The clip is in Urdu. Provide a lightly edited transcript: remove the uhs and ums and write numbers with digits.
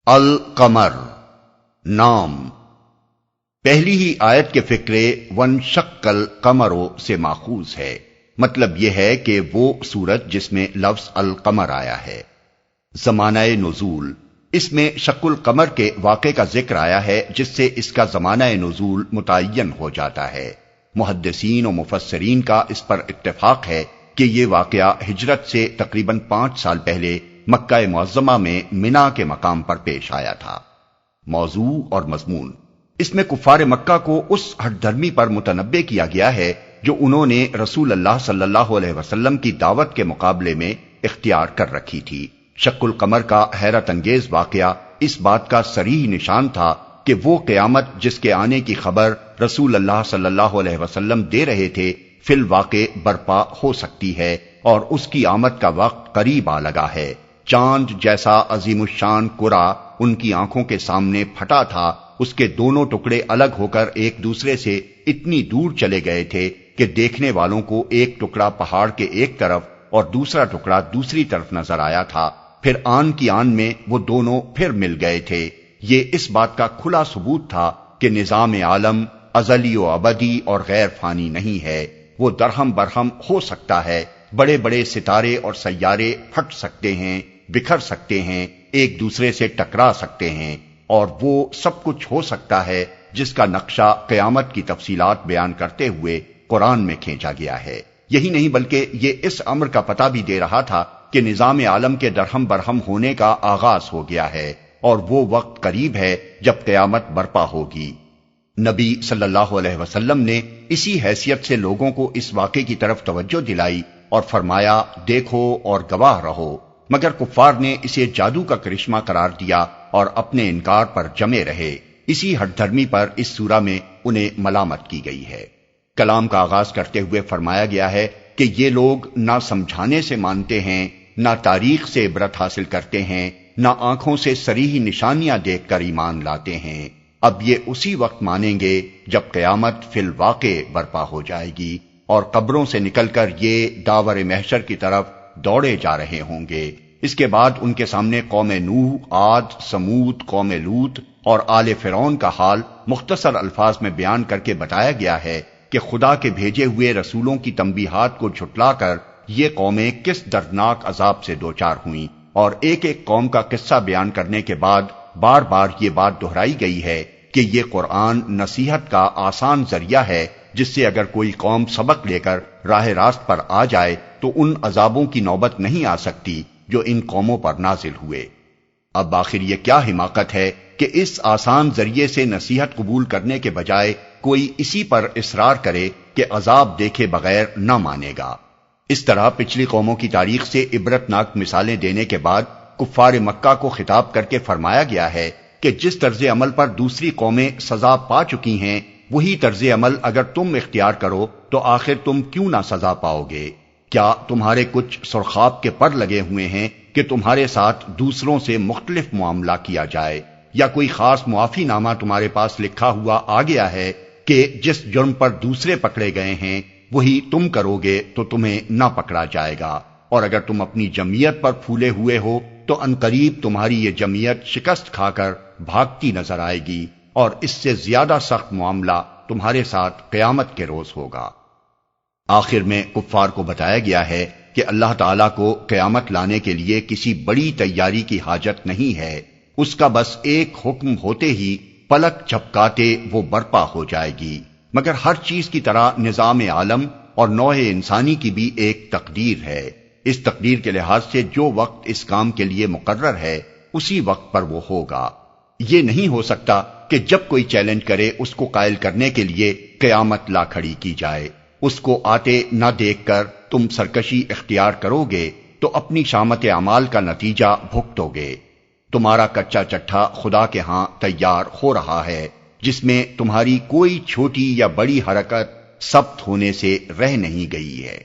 القمر نام پہلی ہی آیت کے فکرے وانشق القمر سے ماخوذ ہے۔ مطلب یہ ہے کہ وہ سورت جس میں لفظ القمر آیا ہے۔ زمانہ نزول، اس میں شق القمر کے واقعے کا ذکر آیا ہے جس سے اس کا زمانہ نزول متعین ہو جاتا ہے۔ محدثین و مفسرین کا اس پر اتفاق ہے کہ یہ واقعہ ہجرت سے تقریباً 5 سال پہلے مکہ معظمہ میں منا کے مقام پر پیش آیا تھا۔ موضوع اور مضمون، اس میں کفار مکہ کو اس ہٹ دھرمی پر متنبع کیا گیا ہے جو انہوں نے رسول اللہ صلی اللہ علیہ وسلم کی دعوت کے مقابلے میں اختیار کر رکھی تھی۔ شق القمر کا حیرت انگیز واقعہ اس بات کا صریح نشان تھا کہ وہ قیامت جس کے آنے کی خبر رسول اللہ صلی اللہ علیہ وسلم دے رہے تھے فی الواقع برپا ہو سکتی ہے اور اس کی آمد کا وقت قریب آ لگا ہے۔ چاند جیسا عظیم الشان کرہ ان کی آنکھوں کے سامنے پھٹا تھا، اس کے دونوں ٹکڑے الگ ہو کر ایک دوسرے سے اتنی دور چلے گئے تھے کہ دیکھنے والوں کو ایک ٹکڑا پہاڑ کے ایک طرف اور دوسرا ٹکڑا دوسری طرف نظر آیا تھا۔ پھر آن کی آن میں وہ دونوں پھر مل گئے تھے۔ یہ اس بات کا کھلا ثبوت تھا کہ نظام عالم ازلی و ابدی اور غیر فانی نہیں ہے، وہ درہم برہم ہو سکتا ہے۔ بڑے بڑے ستارے اور سیارے پھٹ سکتے ہیں، بکھر سکتے ہیں، ایک دوسرے سے ٹکرا سکتے ہیں، اور وہ سب کچھ ہو سکتا ہے جس کا نقشہ قیامت کی تفصیلات بیان کرتے ہوئے قرآن میں کھینچا گیا ہے۔ یہی نہیں بلکہ یہ اس امر کا پتہ بھی دے رہا تھا کہ نظام عالم کے درہم برہم ہونے کا آغاز ہو گیا ہے اور وہ وقت قریب ہے جب قیامت برپا ہوگی۔ نبی صلی اللہ علیہ وسلم نے اسی حیثیت سے لوگوں کو اس واقعے کی طرف توجہ دلائی اور فرمایا دیکھو اور گواہ رہو، مگر کفار نے اسے جادو کا کرشمہ قرار دیا اور اپنے انکار پر جمے رہے۔ اسی ہٹ دھرمی پر اس سورہ میں انہیں ملامت کی گئی ہے۔ کلام کا آغاز کرتے ہوئے فرمایا گیا ہے کہ یہ لوگ نہ سمجھانے سے مانتے ہیں، نہ تاریخ سے عبرت حاصل کرتے ہیں، نہ آنکھوں سے صریح نشانیاں دیکھ کر ایمان لاتے ہیں۔ اب یہ اسی وقت مانیں گے جب قیامت فی الواقع برپا ہو جائے گی اور قبروں سے نکل کر یہ داور محشر کی طرف دوڑے جا رہے ہوں گے۔ اس کے بعد ان کے سامنے قوم نوح، عاد، سمود، قوم لوط اور آل فرعون کا حال مختصر الفاظ میں بیان کر کے بتایا گیا ہے کہ خدا کے بھیجے ہوئے رسولوں کی تنبیہات کو جھٹلا کر یہ قومیں کس دردناک عذاب سے دوچار ہوئیں، اور ایک ایک قوم کا قصہ بیان کرنے کے بعد بار بار یہ بات دہرائی گئی ہے کہ یہ قرآن نصیحت کا آسان ذریعہ ہے جس سے اگر کوئی قوم سبق لے کر راہ راست پر آ جائے تو ان عذابوں کی نوبت نہیں آ سکتی جو ان قوموں پر نازل ہوئے۔ اب آخر یہ کیا حماقت ہے کہ اس آسان ذریعے سے نصیحت قبول کرنے کے بجائے کوئی اسی پر اصرار کرے کہ عذاب دیکھے بغیر نہ مانے گا۔ اس طرح پچھلی قوموں کی تاریخ سے عبرتناک مثالیں دینے کے بعد کفار مکہ کو خطاب کر کے فرمایا گیا ہے کہ جس طرز عمل پر دوسری قومیں سزا پا چکی ہیں وہی طرز عمل اگر تم اختیار کرو تو آخر تم کیوں نہ سزا پاؤ گے؟ کیا تمہارے کچھ سرخاب کے پر لگے ہوئے ہیں کہ تمہارے ساتھ دوسروں سے مختلف معاملہ کیا جائے، یا کوئی خاص معافی نامہ تمہارے پاس لکھا ہوا آ گیا ہے کہ جس جرم پر دوسرے پکڑے گئے ہیں وہی تم کرو گے تو تمہیں نہ پکڑا جائے گا، اور اگر تم اپنی جمعیت پر پھولے ہوئے ہو تو عنقریب تمہاری یہ جمعیت شکست کھا کر بھاگتی نظر آئے گی، اور اس سے زیادہ سخت معاملہ تمہارے ساتھ قیامت کے روز ہوگا۔ آخر میں کفار کو بتایا گیا ہے کہ اللہ تعالیٰ کو قیامت لانے کے لیے کسی بڑی تیاری کی حاجت نہیں ہے، اس کا بس ایک حکم ہوتے ہی پلک جھپکاتے وہ برپا ہو جائے گی۔ مگر ہر چیز کی طرح نظام عالم اور نوع انسانی کی بھی ایک تقدیر ہے۔ اس تقدیر کے لحاظ سے جو وقت اس کام کے لیے مقرر ہے اسی وقت پر وہ ہوگا۔ یہ نہیں ہو سکتا کہ جب کوئی چیلنج کرے اس کو قائل کرنے کے لیے قیامت لا کھڑی کی جائے۔ اس کو آتے نہ دیکھ کر تم سرکشی اختیار کرو گے تو اپنی شامت اعمال کا نتیجہ بھگتو گے۔ تمہارا کچا چٹھا خدا کے ہاں تیار ہو رہا ہے جس میں تمہاری کوئی چھوٹی یا بڑی حرکت ثبت ہونے سے رہ نہیں گئی ہے۔